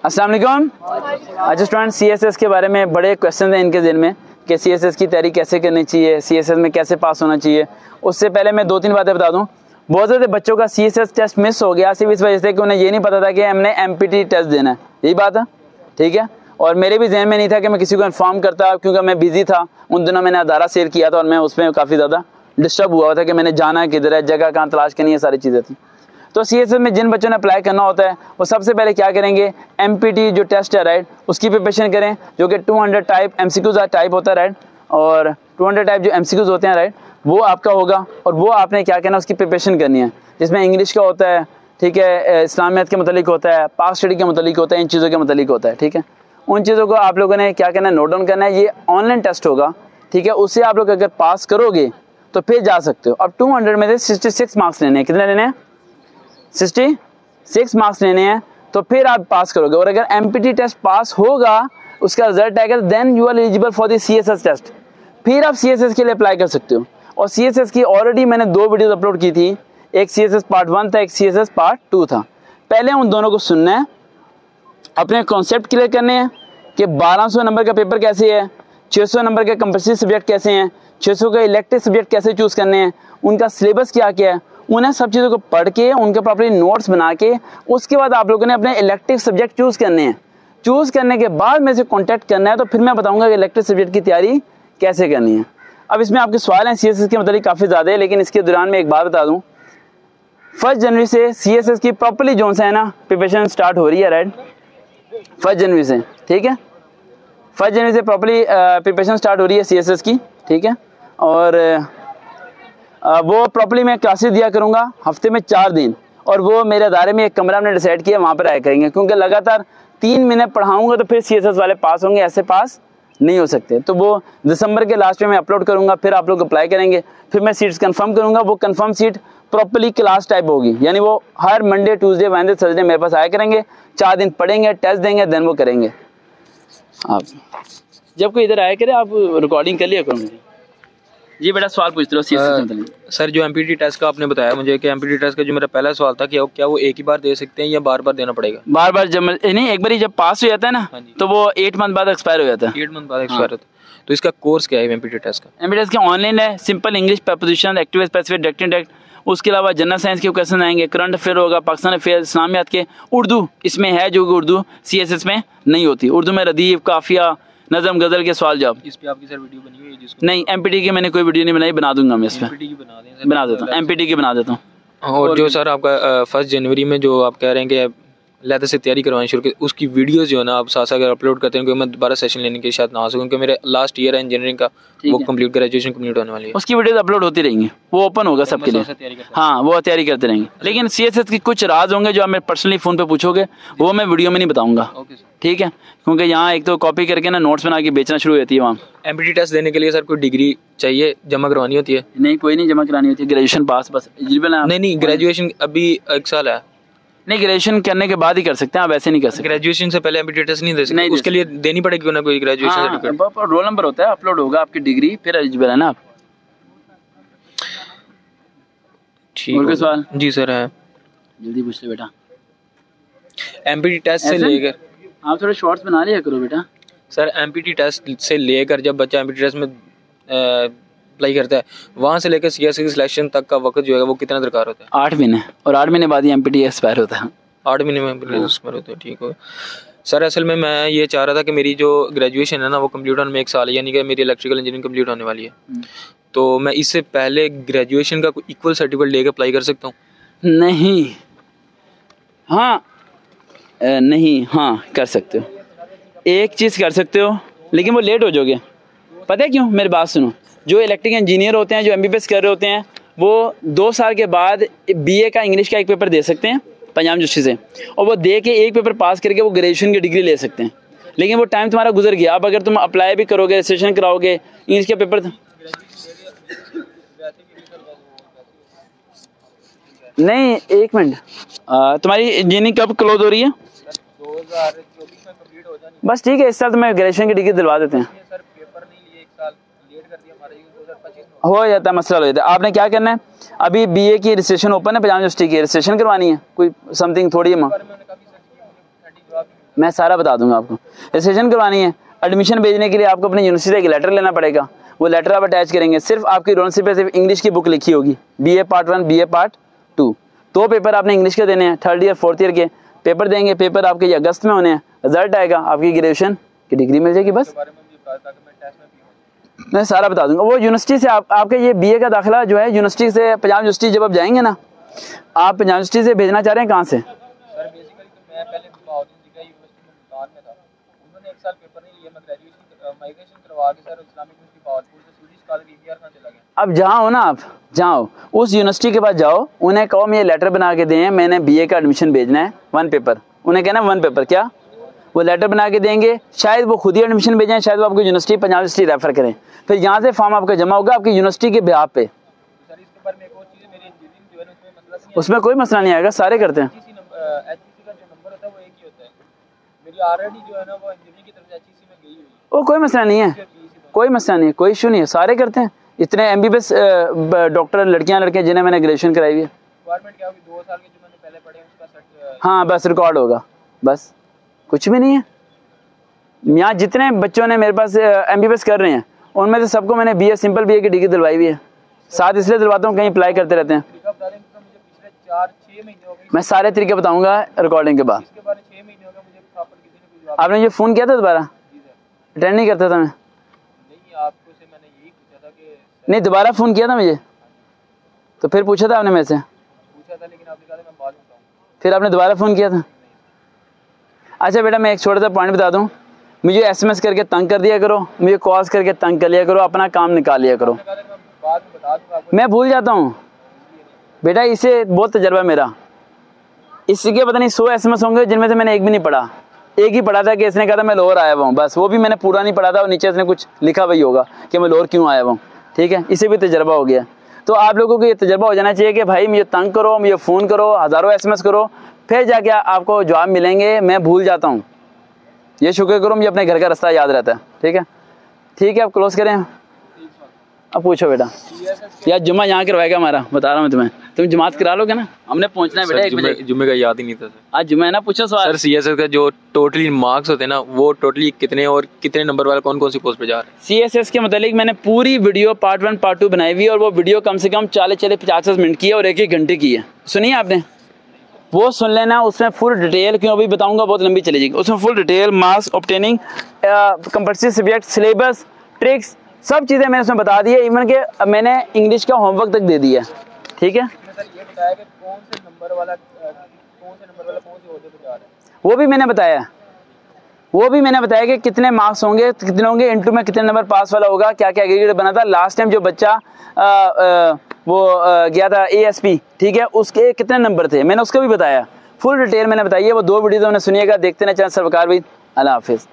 अस्सलाम वालेकुम। अच्छा स्टूडेंट, CSS के बारे में बड़े क्वेश्चन हैं इनके दिल में कि CSS की तैयारी कैसे करनी चाहिए, CSS में कैसे पास होना चाहिए। उससे पहले मैं 2-3 बातें बता दूं। बहुत ज़्यादा बच्चों का CSS टेस्ट मिस हो गया सिर्फ इस वजह से कि उन्हें ये नहीं पता था कि हमने MPT टेस्ट देना है। यही बात है, ठीक है। और मेरे भी जहन में नहीं था कि मैं किसी को इन्फॉर्म करता, क्योंकि मैं बिजी था उन दिनों। मैंने अदारा सेल किया था और मैं उसमें काफ़ी ज़्यादा डिस्टर्ब हुआ था कि मैंने जाना किधर है, जगह कहाँ तलाश करनी है, सारी चीज़ें थी। तो CSS में जिन बच्चों ने अप्लाई करना होता है वो सबसे पहले क्या करेंगे, MPT जो टेस्ट है राइट, उसकी प्रिपरेशन करें, जो कि 200 टाइप MCQs टाइप होता है राइट, और 200 टाइप जो MCQs होते हैं राइट, वो आपका होगा। और वो आपने क्या करना, उसकी प्रिपरेशन करनी है, जिसमें इंग्लिश का होता है, ठीक है, इस्लामियत के मतलब होता है, पास स्टडी के मतलब होता है, इन चीज़ों के मतलब होता है, ठीक है। उन चीज़ों को आप लोगों ने क्या करना है, नोट डाउन करना है। ये ऑनलाइन टेस्ट होगा, ठीक है। उससे आप लोग अगर पास करोगे तो फिर जा सकते हो। अब 200 में से 66 मार्क्स लेने हैं। कितने लेने हैं? 66 मार्क्स लेने हैं, तो फिर आप पास करोगे। और अगर MPT टेस्ट पास होगा, उसका रिजल्ट आएगा, then you are eligible for the CSS test. फिर आप CSS के लिए अप्लाई कर सकते हो। और CSS की ऑलरेडी मैंने 2 वीडियोस अपलोड की थी, एक CSS पार्ट 1 था, एक CSS पार्ट 2 था। पहले उन दोनों को सुनना है, अपने कॉन्सेप्ट क्लियर करने हैं कि 1200 नंबर का पेपर कैसे है, 600 नंबर के कंपल्सरी सब्जेक्ट कैसे हैं, 600 के इलेक्टिव सब्जेक्ट कैसे चूज़ करने हैं, उनका सिलेबस क्या क्या है। उन्हें सब चीज़ों को पढ़ के, उनके प्रॉपर्ली नोट्स बना के, उसके बाद आप लोगों ने अपने इलेक्टिव सब्जेक्ट चूज़ करने हैं। चूज़ करने के बाद मेरे से कॉन्टैक्ट करना है, तो फिर मैं बताऊंगा कि इलेक्टिव सब्जेक्ट की तैयारी कैसे करनी है। अब इसमें आपके सवाल हैं CSS के मतलब काफ़ी ज़्यादा है, लेकिन इसके दौरान मैं एक बात बता दूँ। 1 जनवरी से CSS की प्रॉपर्ली जो है ना प्रिपरेशन स्टार्ट हो रही है राइट, 1 जनवरी से, ठीक है। 1 जनवरी से प्रॉपर्ली प्रिपरेशन स्टार्ट हो रही है CSS की, ठीक है। और वो प्रॉपर्ली मैं क्लासेस दिया करूँगा हफ्ते में 4 दिन, और वो मेरे अदारे में एक कमरा हमने डिसाइड किया, वहाँ पर आया करेंगे, क्योंकि लगातार 3 महीने पढ़ाऊँगा तो फिर CSS वाले पास होंगे, ऐसे पास नहीं हो सकते। तो वो दिसंबर के लास्ट में मैं अपलोड करूँगा, फिर आप लोग अप्लाई करेंगे, फिर मैं सीट्स कंफर्म करूँगा। वो confirm seat properly class type होगी, यानी वो हर मंडे, ट्यूसडे, वेडनेसडे, थर्सडे मेरे पास आया करेंगे, 4 दिन पढ़ेंगे, टेस्ट देंगे, देन वो करेंगे। आप जब कोई इधर आया करे आप रिकॉर्डिंग कर लिया करो। जी बेटा, सवाल पूछ रहे हो सर, जो MPT टेस्ट का आपने बताया मुझे कि MPT टेस्ट का जो मेरा पहला सवाल था कि क्या वो एक ही बार दे सकते हैं या बार बार देना पड़ेगा? बार बार जब नहीं, एक बार ही जब पास हो जाता है ना, तो वो 8 मंथ बाद एक्सपायर हो जाता है। 8 मंथ बाद एक्सपायर होता है। तो इसका कोर्स क्या है MPT टेस्ट का? MPT टेस्ट का ऑनलाइन है, simple English, preposition, active, specific, direct indirect. उसके अलावा जनरल साइंस के क्वेश्चन आएंगे, करंट अफेयर होगा, पाकिस्तान अफेयर, इस्लामियात के, उर्दू इसमें है जो कि उर्दू CSS में नहीं होती। उर्दू में रदीफ, काफिया, नज़म, गज़ल के सवाल जवाब। इस पे आपकी सर वीडियो बनी हुई है जिसको? नहीं, MPT की मैंने कोई वीडियो नहीं बनाई, बना दूंगा मैं इस पर, बना देता हूँ, MPT की बना देता हूँ। और जो सर आपका 1 जनवरी में जो आप कह रहे हैं कि लहदा से तैयारी करवानी शुरू की, उसकी वीडियोस जो है ना आप साथ अगर अपलोड करते हैं, क्योंकि मैं दोबारा सेशन लेने के शायद ना आ सकूँ, क्योंकि मेरे लास्ट ईयर है इंजीनियरिंग का, वो कंप्लीट, ग्रेजुएशन कंप्लीट होने वाली है। उसकी वीडियोस अपलोड होती रहेंगी, वो ओपन होगा सबके लिए। हाँ, वो तैयारी करते रहेंगे, लेकिन CSS की कुछ राज होंगे जो आप मेरे पर्सनली फ़ोन पे पूछोगे, वो मैं वीडियो में नहीं बताऊंगा, ठीक है। क्योंकि यहाँ एक तो कॉपी करके ना नोट्स बना के बेचना शुरू होती है वहाँ। MPT टेस्ट देने के लिए सर कोई डिग्री चाहिए, जमा करवानी होती है? नहीं, कोई नहीं जमा करानी होती है, ग्रेजुएशन पास बस एलिजिबल है। नहीं, ग्रेजुएशन अभी 1 साल है। नहीं, ग्रेजुएशन करने के बाद ही कर सकते हैं आप, ऐसे नहीं कर सकते। ग्रेजुएशन से पहले MPT टेस्ट नहीं दे सकते? उसके लिए देनी पड़ेगी कोई ना कोई ग्रेजुएशन सर्टिफिकेट? रोल नंबर होता है, अपलोड होगा आपकी डिग्री, फिर एलिजिबल है ना आप। ठीक है सवाल? जी सर है, जल्दी पूछ ले बेटा। MPT टेस्ट से लेकर आप थोड़े शॉर्ट्स बना लिया करो बेटा। सर, MPT टेस्ट से लेकर जब बच्चा MPT टेस्ट में अप्लाई करता है, वहाँ से लेकर CSS की सिलेक्शन तक का वक्त जो है वो कितना दरकार होता है? 8 महीने, और 8 महीने बाद ही MPT एक्सपायर होता है। 8 महीने में MPT एक्सपायर होता है, ठीक हो सर। असल में मैं ये चाह रहा था कि मेरी जो ग्रेजुएशन है ना वो कंप्लीट होने में 1 साल है, यानी कि मेरी इलेक्ट्रिकल इंजीनियरिंग कंप्लीट होने वाली है। तो मैं इससे पहले ग्रेजुएशन का इक्वल सर्टिफिकेट लेकर अप्लाई कर सकता हूँ? नहीं, हाँ नहीं, हाँ कर सकते हो, एक चीज़ कर सकते हो, लेकिन वो लेट हो जाओगे। पता है क्यों? मेरी बात सुनो। जो इलेक्ट्रिकल इंजीनियर होते हैं, जो MBBS कर रहे होते हैं, वो 2 साल के बाद BA का इंग्लिश का एक पेपर दे सकते हैं पंजाब यूनिवर्सिटी से, और वो दे के एक पेपर पास करके वो ग्रेजुएशन की डिग्री ले सकते हैं। लेकिन वो टाइम तुम्हारा गुजर गया। अब अगर तुम अप्लाई भी करोगे, रजिस्ट्रेशन कराओगे, इंग्लिश का पेपर नहीं, 1 मिनट, तुम्हारी इंजीनियरिंग कब क्लोज हो रही है? 2024 में कंप्लीट हो जानी। बस ठीक है, इस साल तुम्हें ग्रेजुएशन की डिग्री दिलवा देते हैं। सर पेपर नहीं लिए, 1 साल लेट कर दिया हमारा, 2025 में हो जाता है, मसला हो जाता है। आपने क्या करना है, अभी BA की रजिस्ट्रेशन ओपन है, पंजाब यूनिवर्सिटी की रजिस्ट्रेशन करवानी है, कोई समथिंग थोड़ी है। मैं सारा बता दूंगा आपको। रजिस्ट्रेशन करवानी है, एडमिशन भेजने के लिए आपको अपनी यूनिवर्सिटी से एक लेटर लेना पड़ेगा, वो लेटर आप अटैच करेंगे। सिर्फ आपकी यूनिवर्सिटी पे सिर्फ इंग्लिश की बुक लिखी होगी, BA part 1 BA part 2, 2 paper आपने इंग्लिश के देने हैं, 3rd ईयर 4th ईयर के पेपर देंगे। पेपर आपके ये अगस्त में होने हैं, रिजल्ट आएगा, आपकी ग्रेजुएशन की डिग्री मिल जाएगी। बस मैं सारा बता दूंगा। वो यूनिवर्सिटी से आपके ये BA का दाखिला जो है यूनिवर्सिटी से, पंजाब यूनिवर्सिटी जब आप जाएंगे ना, आप पंजाब यूनिवर्सिटी से भेजना चाह रहे हैं कहाँ से? सर बेसिकली तो मैं पहले यूनिवर्सिटी में मुल्तान में था, उन्होंने 1 साल पेपर नहीं लिया, मैं ग्रेजुएशन माइग्रेशन करवा के सर इस्लामिक यूनिवर्सिटी भावलपुर से स्टूडेंट स्कॉलर EBR खान चला गया। अब जहाँ हो ना आप, जाओ उस यूनिवर्सिटी के पास जाओ, उन्हें कहो मैं ये लेटर बना के दें, मैंने BA का एडमिशन भेजना है 1 पेपर, उन्हें कहना 1 पेपर क्या, वो लेटर बना के देंगे। शायद वो खुद ही एडमिशन भेजें, शायद वो आपको यूनिवर्सिटी पंजाब यूनिवर्सिटी रेफर करें, फिर यहाँ से फॉर्म आपका जमा होगा आपकी यूनिवर्सिटी के बिहाफ पे। सर इसके बारे में एक और चीज़ है, मेरी इंजीनियरिंग जो है उसमें मतलब नहीं, उसमें कोई मसला नहीं आएगा, सारे करते हैं। HEC का जो नंबर होता है वो एक ही होता है, मेरी ऑलरेडी जो है ना वो इंजीनियरिंग की तरफ HEC में गई हुई है। वो कोई मसला नहीं है, कोई मसला नहीं है, कोई इशू नहीं है, सारे करते हैं। इतने MBBS डॉक्टर लड़कियां लड़के जिन्हें मैंने ग्रेजुएशन कराई हुई है। रिक्वायरमेंट क्या होगी, 2 साल के जो मैंने पहले पढ़े उसका सर्ट, हाँ बस रिकॉर्ड होगा, बस कुछ भी नहीं है। यहाँ जितने बच्चों ने मेरे पास MBBS कर रहे हैं उनमें से सबको मैंने BA सिंपल BA की डिग्री दिलवाई हुई है। साथ इसलिए दिलवाता हूँ कहीं अप्लाई करते रहते हैं। तरीका बता दें तो मुझे पिछले 4-6 महीने हो गए, मैं सारे तरीके बताऊंगा रिकॉर्डिंग के बाद। इसके बारे में 6 महीने हो गए मुझे प्रॉपर किसी ने कोई जवाब आपने ये फ़ोन किया था दोबारा? नहीं दिया। अटेंड नहीं करता था मैं। नहीं आपको से मैंने यही पूछा था कि नहीं दोबारा फ़ोन किया था मुझे, तो फिर पूछा था आपने मेरे से? पूछा था लेकिन आपने कहा था मैं बाद में बताऊंगा। फिर आपने दोबारा फ़ोन किया था? अच्छा बेटा मैं एक छोटा सा पॉइंट बता दूँ, मुझे SMS करके तंग कर दिया करो, मुझे कॉल्स करके तंग कर लिया करो, अपना काम निकाल लिया करो। मैंने कहा था मैं बाद में बता दूंगा आपको। मैं भूल जाता हूँ बेटा, इससे बहुत तजर्बा मेरा। इसके पता नहीं 100 SMS होंगे जिनमें से मैंने एक भी नहीं पढ़ा। एक ही पढ़ा था कि इसने कहा था मैं लाहौर आया हुआ हूँ, बस वो भी मैंने पूरा नहीं पढ़ा था और नीचे इसने कुछ लिखा हुआ ही होगा कि मैं लाहौर क्यों आया हुआ हूँ। ठीक है, इसे भी तजर्बा हो गया। तो आप लोगों को ये तजर्बा हो जाना चाहिए कि भाई मुझे तंग करो, मुझे फ़ोन करो, हज़ारों SMS करो, फिर जाके आपको जवाब मिलेंगे। मैं भूल जाता हूँ, ये शुक्र करो मुझे अपने घर का रास्ता याद रहता है। ठीक है, ठीक है, आप क्लोज करें। अब पूछो बेटा, यार जुम्मा यहाँ करवाएगा हमारा, बता रहा हूँ तुम्हें, तुम जमात करा लोगे ना? हमने पहुँचना है बेटा 1 बजे। जुम्मे का याद ही नहीं था सर। आज जुम्मा है ना, पूछो सवाल। सर CSS का जो टोटली मार्क्स होते हैं ना, वो टोटली कितने और कितने नंबर वाला कौन कौन सी पोस्ट पे जा रहा है? CSS के मतलब मैंने पूरी वीडियो पार्ट 1 पार्ट 2 बनाई हुई है और वो वीडियो कम से कम 40-50 मिनट की है और 1-1 घंटे की है। सुनिए आपने, वो सुन लेना, उसमें फुल डिटेल, क्यों अभी बताऊंगा बहुत लंबी चली जाएगी, उसमें full detail marks obtaining, compulsory subject, syllabus, tricks, सब चीज़ें मैंने उसमें बता दी है। इवन के मैंने इंग्लिश का होमवर्क तक दे दिया है। ठीक है, सर ये बताया कि कौन से नंबर वाला कौन से ओहदे पे जा रहा है, वो भी मैंने बताया। वो भी मैंने बताया कि कितने मार्क्स होंगे, कितने होंगे, इंटू में कितने नंबर पास वाला होगा, क्या क्या एग्रीगेट बना था। लास्ट टाइम जो बच्चा गया था ASP, ठीक है, उसके कितने नंबर थे मैंने उसका भी बताया, फुल डिटेल मैंने बताई है। वो 2 वीडियो तो मैंने सुनिएगा, देखते ना चैनल सरकार भाई। अल्लाह हाफिज़।